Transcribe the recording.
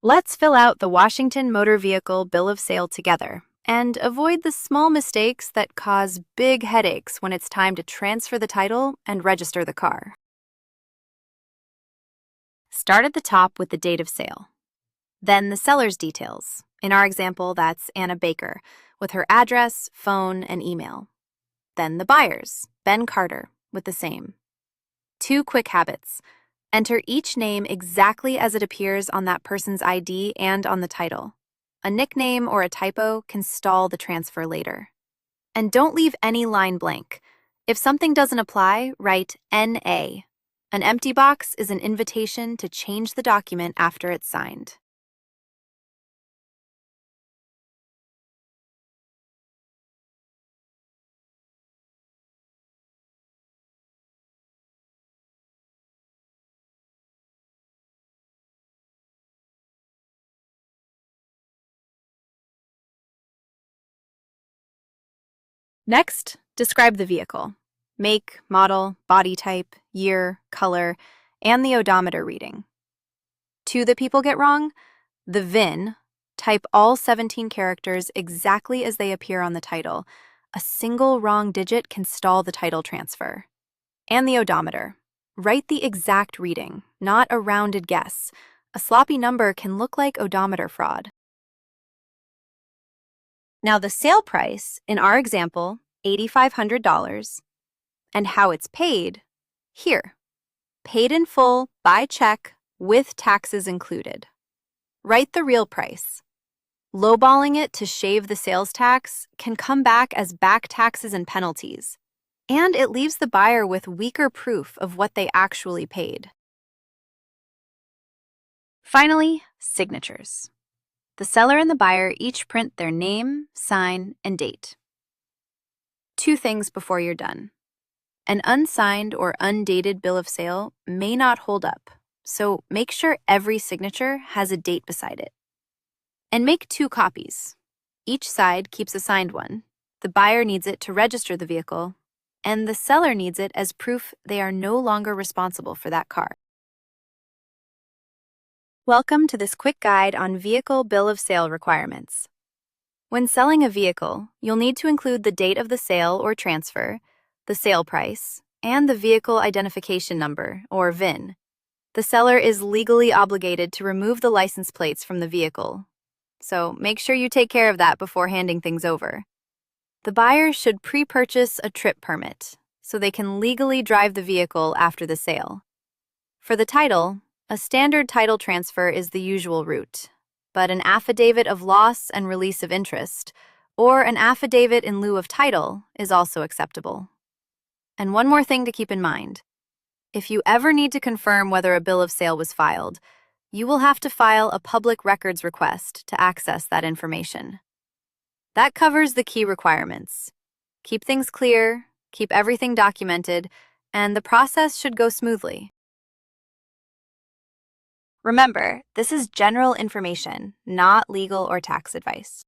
Let's fill out the Washington Motor Vehicle Bill of Sale together and avoid the small mistakes that cause big headaches when it's time to transfer the title and register the car. Start at the top with the date of sale. Then the seller's details. In our example, that's Anna Baker, with her address, phone, and email. Then the buyers, Ben Carter, with the same. 2 quick habits. Enter each name exactly as it appears on that person's ID and on the title. A nickname or a typo can stall the transfer later. And don't leave any line blank. If something doesn't apply, write NA. An empty box is an invitation to change the document after it's signed. Next, describe the vehicle. Make, model, body type, year, color, and the odometer reading. 2 that people get wrong: the VIN. Type all 17 characters exactly as they appear on the title. A single wrong digit can stall the title transfer. And the odometer. Write the exact reading, not a rounded guess. A sloppy number can look like odometer fraud. Now the sale price, in our example, $8,500, and how it's paid, here. Paid in full, by check, with taxes included. Write the real price. Lowballing it to shave the sales tax can come back as back taxes and penalties, and it leaves the buyer with weaker proof of what they actually paid. Finally, signatures. The seller and the buyer each print their name, sign, and date. 2 things before you're done. An unsigned or undated bill of sale may not hold up, so make sure every signature has a date beside it. And make 2 copies. Each side keeps a signed one. The buyer needs it to register the vehicle, and the seller needs it as proof they are no longer responsible for that car. Welcome to this quick guide on vehicle bill of sale requirements. When selling a vehicle, you'll need to include the date of the sale or transfer, the sale price, and the vehicle identification number, or VIN. The seller is legally obligated to remove the license plates from the vehicle, so make sure you take care of that before handing things over. The buyer should pre-purchase a trip permit, so they can legally drive the vehicle after the sale. For the title, a standard title transfer is the usual route, but an affidavit of loss and release of interest, or an affidavit in lieu of title, is also acceptable. And one more thing to keep in mind. If you ever need to confirm whether a bill of sale was filed, you will have to file a public records request to access that information. That covers the key requirements. Keep things clear, keep everything documented, and the process should go smoothly. Remember, this is general information, not legal or tax advice.